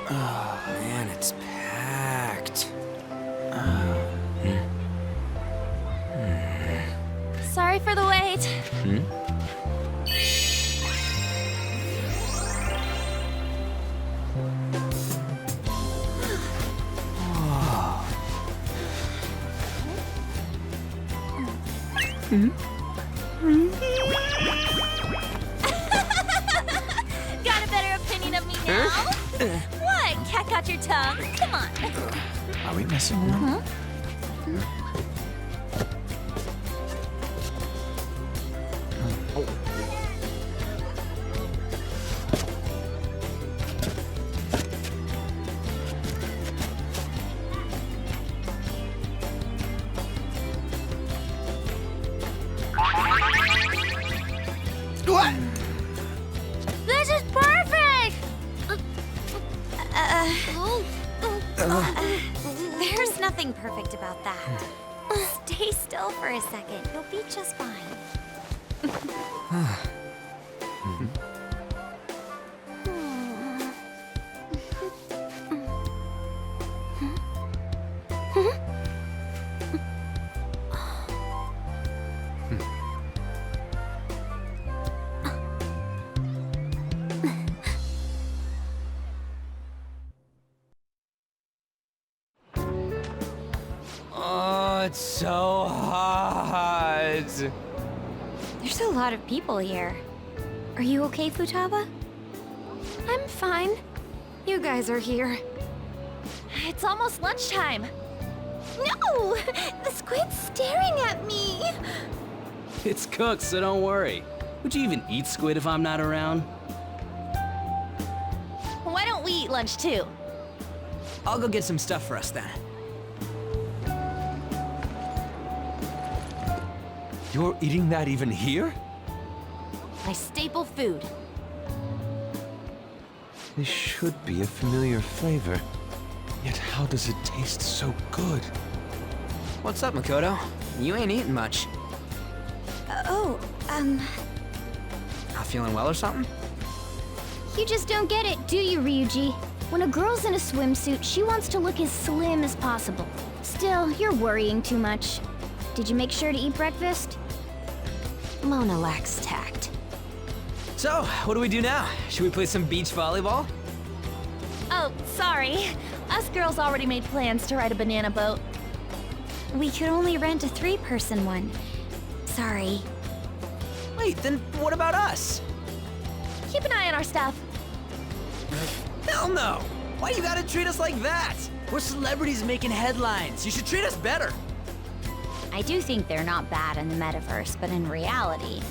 Oh man, it's packed. Sorry for the wait. Got a better opinion of me now? What? Cat got your tongue? Come on. Are we messing around? What? This is perfect! There's nothing perfect about that. Stay still for a second. You'll be just fine. Oh, it's so hot. There's a lot of people here. Are you okay, Futaba? I'm fine. You guys are here. It's almost lunchtime. No! The squid's staring at me! It's cooked, so don't worry. Would you even eat squid if I'm not around? Why don't we eat lunch too? I'll go get some stuff for us then. You're eating that even here? My staple food. This should be a familiar flavor. Yet how does it taste so good? What's up, Makoto? You ain't eating much. Not feeling well or something? You just don't get it, do you, Ryuji? When a girl's in a swimsuit, she wants to look as slim as possible. Still, you're worrying too much. Did you make sure to eat breakfast? Mona lacks tact. So, what do we do now? Should we play some beach volleyball? Oh, sorry. Us girls already made plans to ride a banana boat. We could only rent a 3-person one. Sorry. Wait, then what about us? Keep an eye on our stuff. Hell no! Why you gotta treat us like that? We're celebrities making headlines. You should treat us better. I do think they're not bad in the metaverse, but in reality...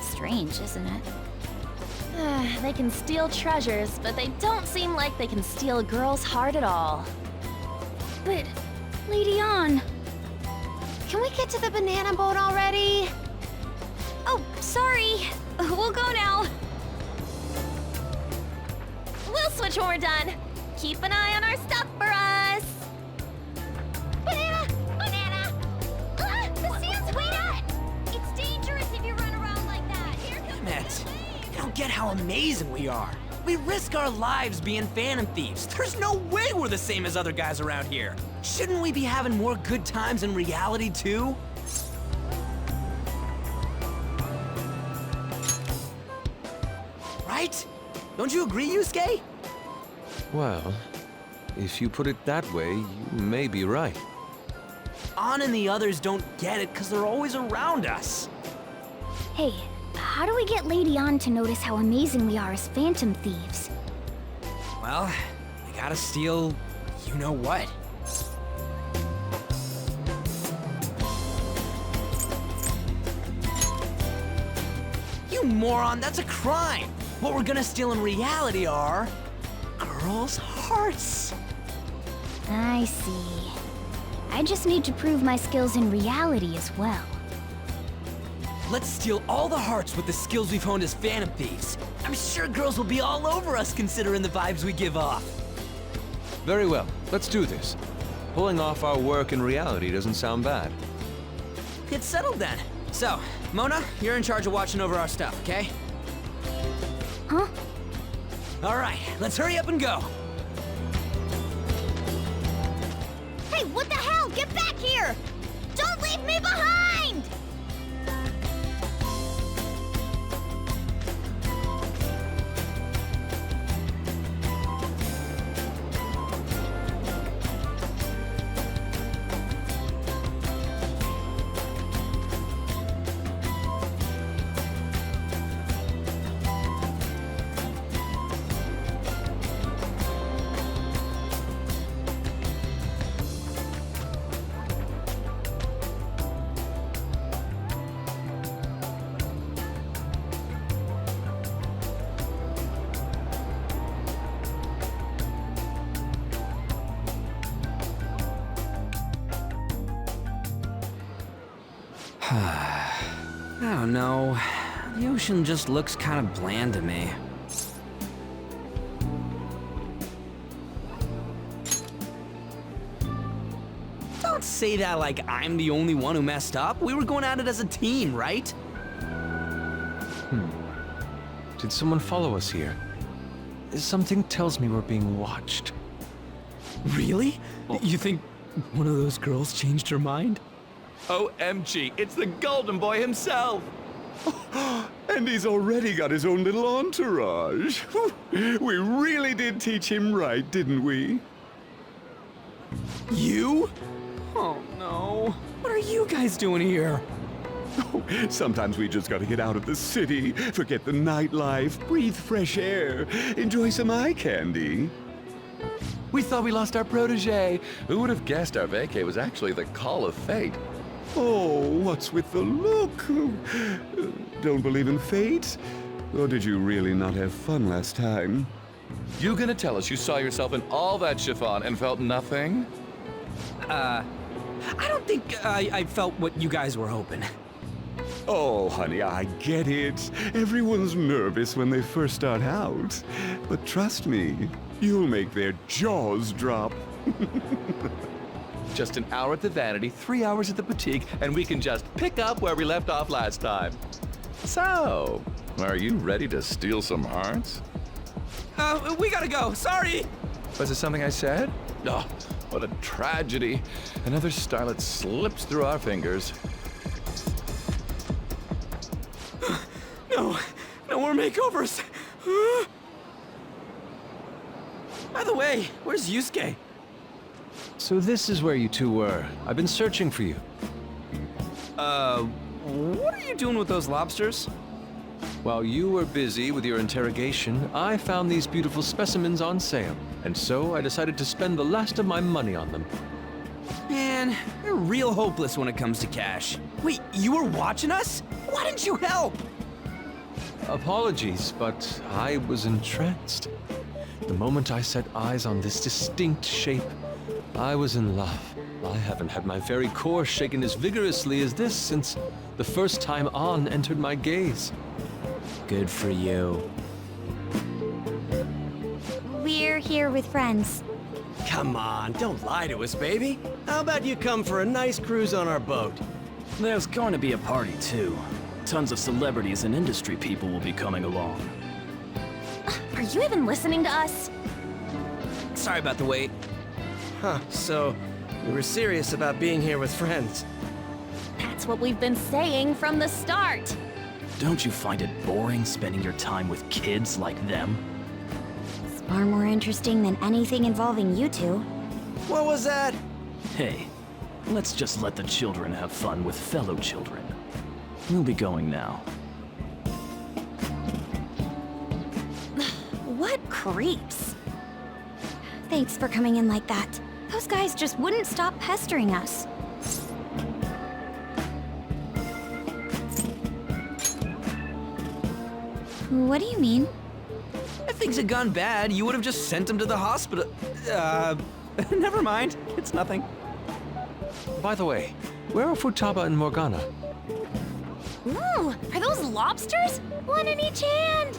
Strange, isn't it? They can steal treasures, but they don't seem like they can steal a girl's heart at all. But, Lady Ann... Can we get to the banana boat already? Oh, sorry. We'll go now. We'll switch when we're done. Keep an eye on our stuff for us. Banana! Banana! Ah, the sand's wet! It's dangerous if you run around like that. Here comes Damn it. You don't get how amazing we are. We risk our lives being phantom thieves. There's no way we're the same as other guys around here. Shouldn't we be having more good times in reality, too? Right? Don't you agree, Yusuke? Well, if you put it that way, you may be right. Ann and the others don't get it because they're always around us. Hey, how do we get Lady Ann to notice how amazing we are as phantom thieves? Well, we gotta steal you-know-what. You moron, that's a crime! What we're gonna steal in reality are... girls' hearts! I see. I just need to prove my skills in reality as well. Let's steal all the hearts with the skills we've honed as phantom thieves. I'm sure girls will be all over us considering the vibes we give off. Very well, let's do this. Pulling off our work in reality doesn't sound bad. Get settled then. So, Mona, you're in charge of watching over our stuff, okay? Huh? All right, let's hurry up and go. Hey, what the hell? Get back here! Don't leave me behind! I don't know. The ocean just looks kind of bland to me. Don't say that like I'm the only one who messed up. We were going at it as a team, right? Did someone follow us here? Something tells me we're being watched. Really? You think one of those girls changed her mind? OMG, it's the Golden Boy himself! And he's already got his own little entourage. We really did teach him right, didn't we? You? Oh no. What are you guys doing here? Sometimes we just gotta get out of the city, forget the nightlife, breathe fresh air, enjoy some eye candy. We thought we lost our protege. Who would have guessed our vacay was actually the call of fate? Oh, what's with the look? Don't believe in fate? Or did you really not have fun last time? You gonna tell us you saw yourself in all that chiffon and felt nothing? I don't think I felt what you guys were hoping. Oh, honey, I get it. Everyone's nervous when they first start out. But trust me, you'll make their jaws drop. Just an hour at the Vanity, 3 hours at the Boutique, and we can just pick up where we left off last time. So, are you ready to steal some hearts? We gotta go. Sorry. Was it something I said? Oh, what a tragedy. Another starlet slips through our fingers. No more makeovers. By the way, where's Yusuke? So this is where you two were. I've been searching for you. What are you doing with those lobsters? While you were busy with your interrogation, I found these beautiful specimens on sale. And so I decided to spend the last of my money on them. Man, you're real hopeless when it comes to cash. Wait, you were watching us? Why didn't you help? Apologies, but I was entranced. The moment I set eyes on this distinct shape, I was in love. I haven't had my very core shaken as vigorously as this since the first time On entered my gaze. Good for you. We're here with friends. Come on, don't lie to us, baby. How about you come for a nice cruise on our boat? There's going to be a party, too. Tons of celebrities and industry people will be coming along. Are you even listening to us? Sorry about the wait. Huh, so we were serious about being here with friends. That's what we've been saying from the start. Don't you find it boring spending your time with kids like them? It's far more interesting than anything involving you two. What was that? Hey, let's just let the children have fun with fellow children. We'll be going now. What creeps. Thanks for coming in like that. Those guys just wouldn't stop pestering us. What do you mean? If things had gone bad, you would have just sent him to the hospital. Never mind. It's nothing. By the way, where are Futaba and Morgana? Ooh, are those lobsters? One in each hand!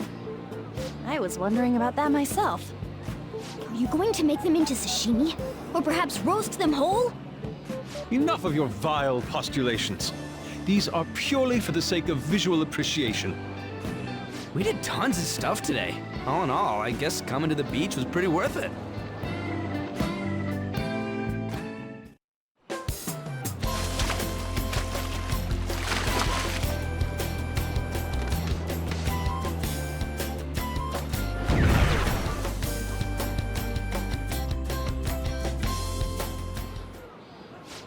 I was wondering about that myself. Are you going to make them into sashimi? Or perhaps roast them whole? Enough of your vile postulations. These are purely for the sake of visual appreciation. We did tons of stuff today. All in all, I guess coming to the beach was pretty worth it.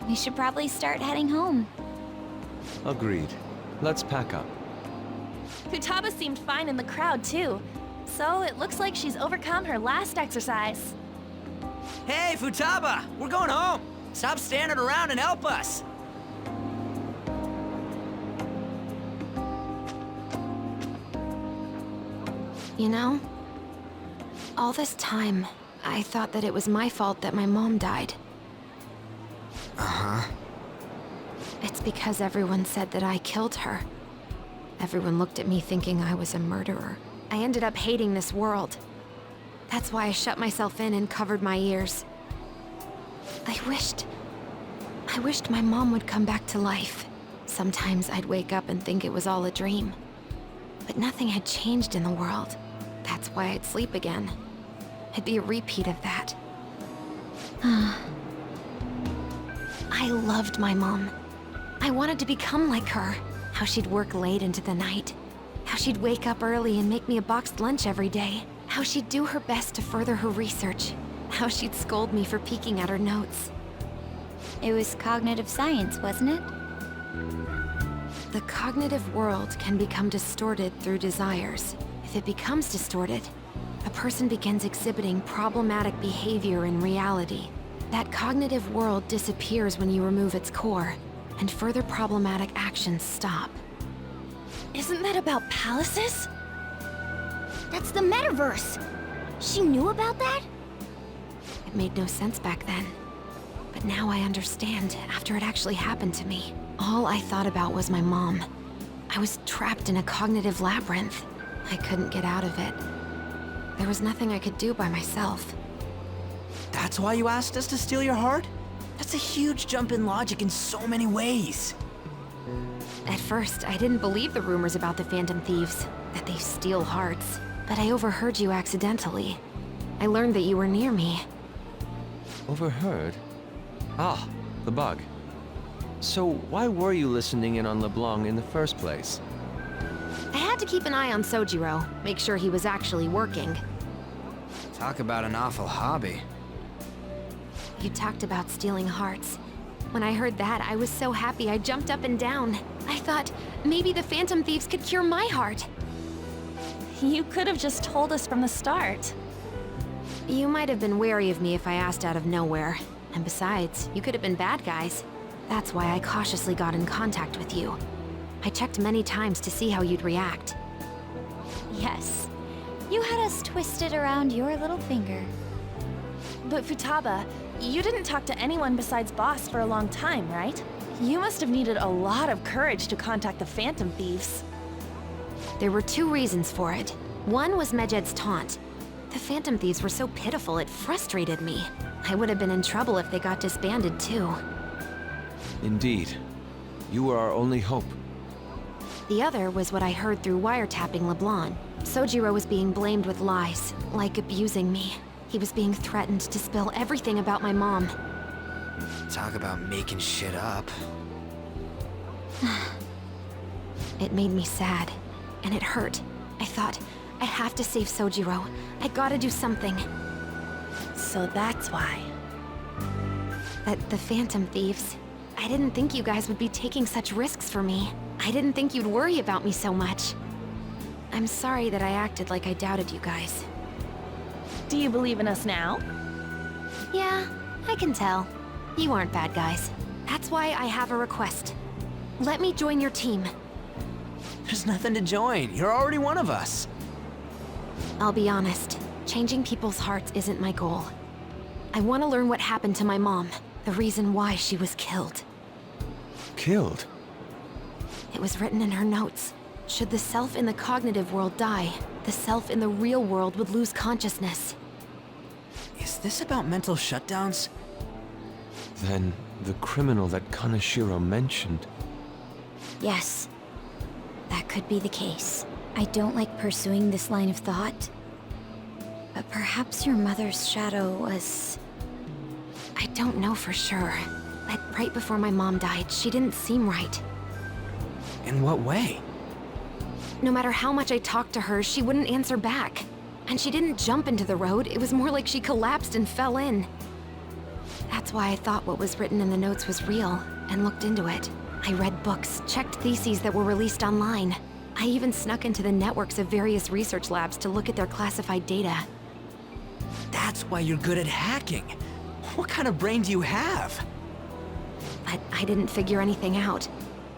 We should probably start heading home. Agreed. Let's pack up. Futaba seemed fine in the crowd, too. So it looks like she's overcome her last exercise. Hey, Futaba! We're going home! Stop standing around and help us! You know, all this time, I thought that it was my fault that my mom died. Uh-huh. It's because everyone said that I killed her. Everyone looked at me thinking I was a murderer. I ended up hating this world. That's why I shut myself in and covered my ears. I wished my mom would come back to life. Sometimes I'd wake up and think it was all a dream. But nothing had changed in the world. That's why I'd sleep again. It'd be a repeat of that. I loved my mom. I wanted to become like her. How she'd work late into the night. How she'd wake up early and make me a boxed lunch every day. How she'd do her best to further her research. How she'd scold me for peeking at her notes. It was cognitive science, wasn't it? The cognitive world can become distorted through desires. If it becomes distorted, a person begins exhibiting problematic behavior in reality. That cognitive world disappears when you remove its core, and further problematic actions stop. Isn't that about palaces? That's the metaverse! She knew about that? It made no sense back then. But now I understand, after it actually happened to me. All I thought about was my mom. I was trapped in a cognitive labyrinth. I couldn't get out of it. There was nothing I could do by myself. That's why you asked us to steal your heart? That's a huge jump in logic in so many ways. At first, I didn't believe the rumors about the Phantom Thieves, that they steal hearts. But I overheard you accidentally. I learned that you were near me. Overheard? Ah, the bug. So why were you listening in on LeBlanc in the first place? I had to keep an eye on Sojiro, make sure he was actually working. Talk about an awful hobby. You talked about stealing hearts. When I heard that, I was so happy I jumped up and down. I thought, maybe the Phantom Thieves could cure my heart. You could have just told us from the start. You might have been wary of me if I asked out of nowhere. And besides, you could have been bad guys. That's why I cautiously got in contact with you. I checked many times to see how you'd react. Yes. You had us twisted around your little finger. But Futaba, you didn't talk to anyone besides Boss for a long time, right? You must have needed a lot of courage to contact the Phantom Thieves. There were two reasons for it. One was Medjed's taunt. The Phantom Thieves were so pitiful it frustrated me. I would have been in trouble if they got disbanded too. Indeed. You were our only hope. The other was what I heard through wiretapping LeBlanc. Sojiro was being blamed with lies, like abusing me. He was being threatened to spill everything about my mom. Talk about making shit up. It made me sad, and it hurt. I thought, I have to save Sojiro. I gotta do something. So that's why. But the Phantom Thieves, I didn't think you guys would be taking such risks for me. I didn't think you'd worry about me so much. I'm sorry that I acted like I doubted you guys. Do you believe in us now? Yeah, I can tell. You aren't bad guys. That's why I have a request. Let me join your team. There's nothing to join. You're already one of us. I'll be honest. Changing people's hearts isn't my goal. I want to learn what happened to my mom. The reason why she was killed. Killed? It was written in her notes. Should the self in the cognitive world die, the self in the real world would lose consciousness. Is this about mental shutdowns? Then the criminal that Kaneshiro mentioned. Yes, that could be the case. I don't like pursuing this line of thought, but perhaps your mother's shadow was... I don't know for sure, but right before my mom died, she didn't seem right. In what way? No matter how much I talked to her, she wouldn't answer back. And she didn't jump into the road, it was more like she collapsed and fell in. That's why I thought what was written in the notes was real, and looked into it. I read books, checked theses that were released online. I even snuck into the networks of various research labs to look at their classified data. That's why you're good at hacking. What kind of brain do you have? But I didn't figure anything out.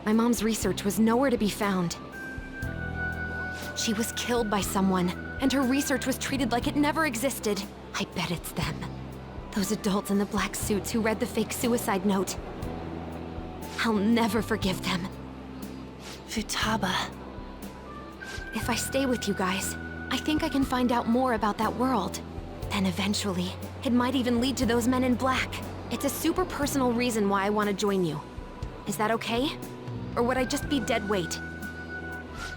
My mom's research was nowhere to be found. She was killed by someone, and her research was treated like it never existed. I bet it's them. Those adults in the black suits who read the fake suicide note. I'll never forgive them. Futaba. If I stay with you guys, I think I can find out more about that world. Then eventually, it might even lead to those men in black. It's a super personal reason why I want to join you. Is that okay? Or would I just be dead weight?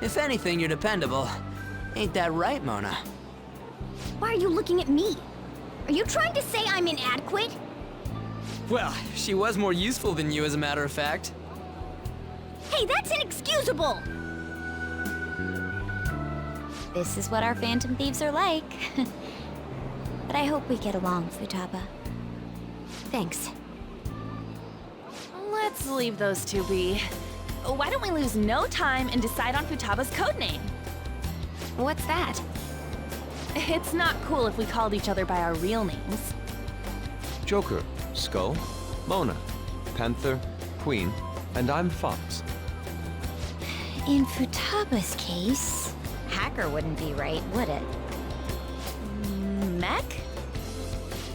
If anything, you're dependable. Ain't that right, Mona? Why are you looking at me? Are you trying to say I'm inadequate? Well, she was more useful than you, as a matter of fact. Hey, that's inexcusable! This is what our Phantom Thieves are like. But I hope we get along, Futaba. Thanks. Let's leave those two be. Why don't we lose no time and decide on Futaba's codename? What's that? It's not cool if we called each other by our real names. Joker, Skull, Mona, Panther, Queen, and I'm Fox. In Futaba's case, Hacker wouldn't be right, would it? Mech?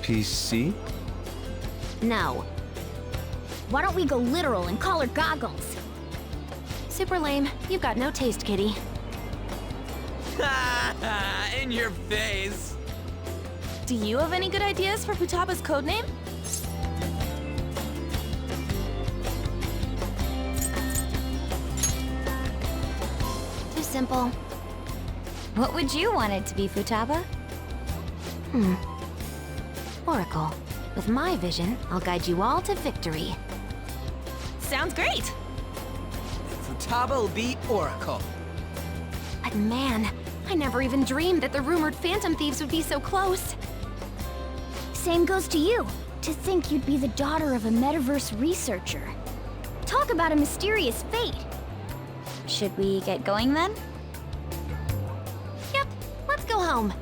PC? No. Why don't we go literal and call her Goggles? Super lame. You've got no taste, kitty. In your face. Do you have any good ideas for Futaba's codename? Too simple. What would you want it to be, Futaba? Oracle. With my vision, I'll guide you all to victory. Sounds great! Futaba will be Oracle. But man, I never even dreamed that the rumored Phantom Thieves would be so close. Same goes to you. To think you'd be the daughter of a metaverse researcher. Talk about a mysterious fate. Should we get going then? Yep, let's go home.